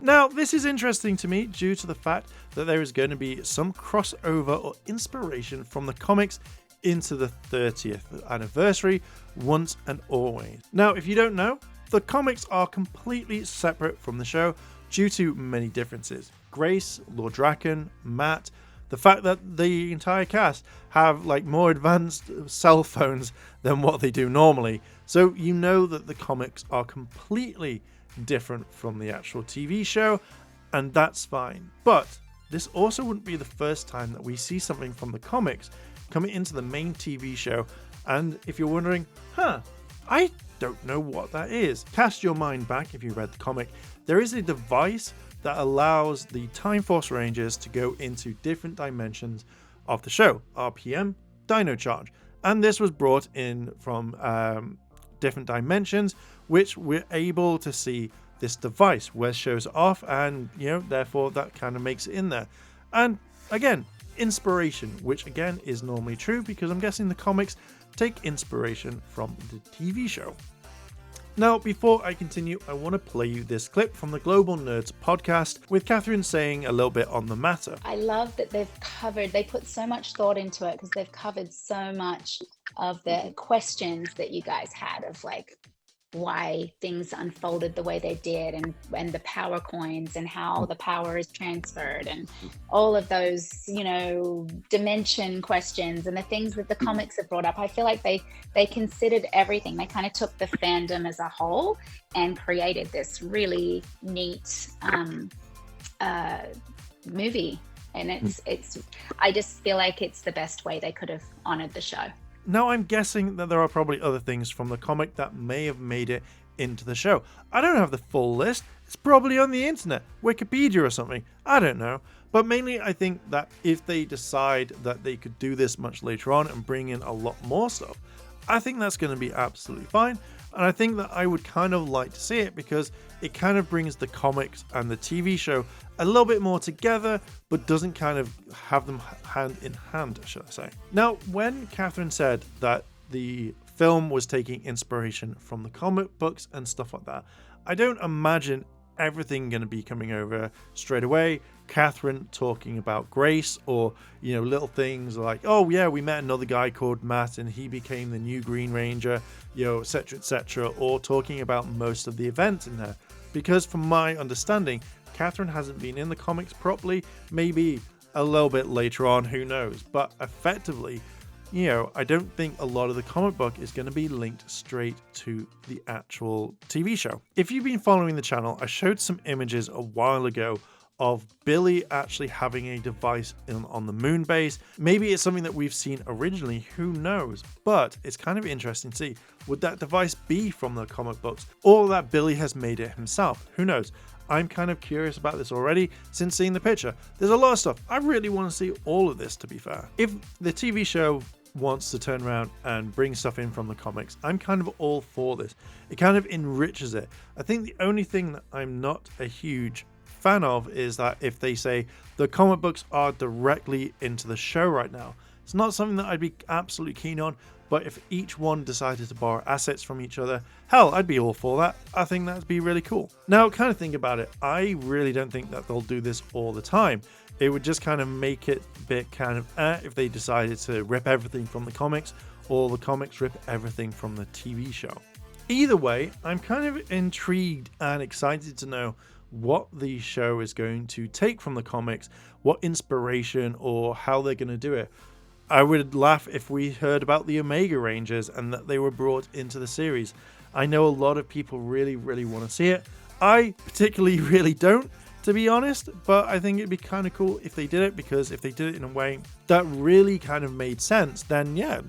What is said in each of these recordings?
Now, this is interesting to me due to the fact that there is going to be some crossover or inspiration from the comics into the 30th anniversary once and always. Now, if you don't know, the comics are completely separate from the show due to many differences. Grace, Lord Draken, Matt, the fact that the entire cast have like more advanced cell phones than what they do normally. So you know that the comics are completely different from the actual TV show, and that's fine. But this also wouldn't be the first time that we see something from the comics coming into the main TV show. And if you're wondering, I don't know what that is, cast your mind back if you read the comic. There is a device that allows the Time Force Rangers to go into different dimensions of the show, RPM, Dino Charge. And this was brought in from different dimensions, which we're able to see this device where it shows off, and therefore that kind of makes it in there. And again, inspiration, which again is normally true because I'm guessing the comics take inspiration from the TV show. Now, before I continue, I want to play you this clip from the Global Nerds podcast with Catherine saying a little bit on the matter. I love that they put so much thought into it because they've covered so much of the questions that you guys had of like why things unfolded the way they did, and the power coins and how the power is transferred and all of those, dimension questions and the things that the comics have brought up. I feel like they considered everything. They kind of took the fandom as a whole and created this really neat movie. And it's I just feel like it's the best way they could have honored the show. Now, I'm guessing that there are probably other things from the comic that may have made it into the show. I don't have the full list. It's probably on the internet, Wikipedia or something. I don't know. But mainly, I think that if they decide that they could do this much later on and bring in a lot more stuff, I think that's going to be absolutely fine. And I think that I would kind of like to see it because it kind of brings the comics and the TV show a little bit more together, but doesn't kind of have them hand in hand, should I say. Now, when Catherine said that the film was taking inspiration from the comic books and stuff like that, I don't imagine everything going to be coming over straight away. Catherine talking about Grace, or little things like, oh yeah, we met another guy called Matt and he became the new Green Ranger, etc., or talking about most of the events in there. Because from my understanding, Catherine hasn't been in the comics properly. Maybe a little bit later on, who knows, but effectively, I don't think a lot of the comic book is going to be linked straight to the actual TV show. If you've been following the channel, I showed some images a while ago of Billy actually having a device on the moon base. Maybe it's something that we've seen originally, who knows? But it's kind of interesting to see, would that device be from the comic books, or that Billy has made it himself? Who knows? I'm kind of curious about this already since seeing the picture. There's a lot of stuff. I really want to see all of this, to be fair. If the TV show wants to turn around and bring stuff in from the comics, I'm kind of all for this. It kind of enriches it. I think the only thing that I'm not a huge fan of is that if they say the comic books are directly into the show right now, it's not something that I'd be absolutely keen on. But if each one decided to borrow assets from each other, hell, I'd be all for that. I think that'd be really cool. Now, kind of think about it, I really don't think that they'll do this all the time. It would just kind of make it a bit kind of if they decided to rip everything from the comics, or the comics rip everything from the TV show. Either way, I'm kind of intrigued and excited to know what the show is going to take from the comics, what inspiration or how they're going to do it. I would laugh if we heard about the Omega Rangers and that they were brought into the series. I know a lot of people really, really want to see it. I particularly really don't, to be honest, but I think it'd be kind of cool if they did it, because if they did it in a way that really kind of made sense, then yeah,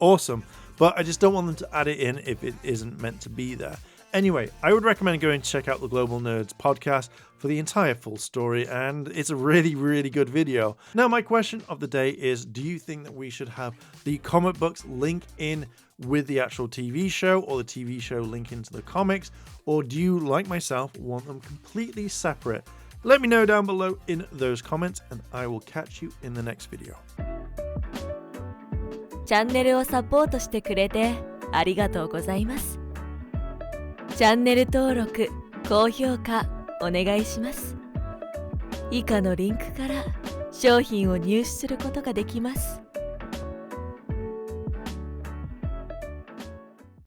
awesome. But I just don't want them to add it in if it isn't meant to be there. Anyway, I would recommend going to check out the Global Nerds podcast for the entire full story, and it's a really, really good video. Now, my question of the day is, do you think that we should have the comic books link in with the actual TV show, or the TV show link into the comics, or do you, like myself, want them completely separate? Let me know down below in those comments, and I will catch you in the next video. チャンネルをサポートしてくれてありがとうございます。チャンネル登録、高評価お願いします。以下のリンクから商品を入手することができます。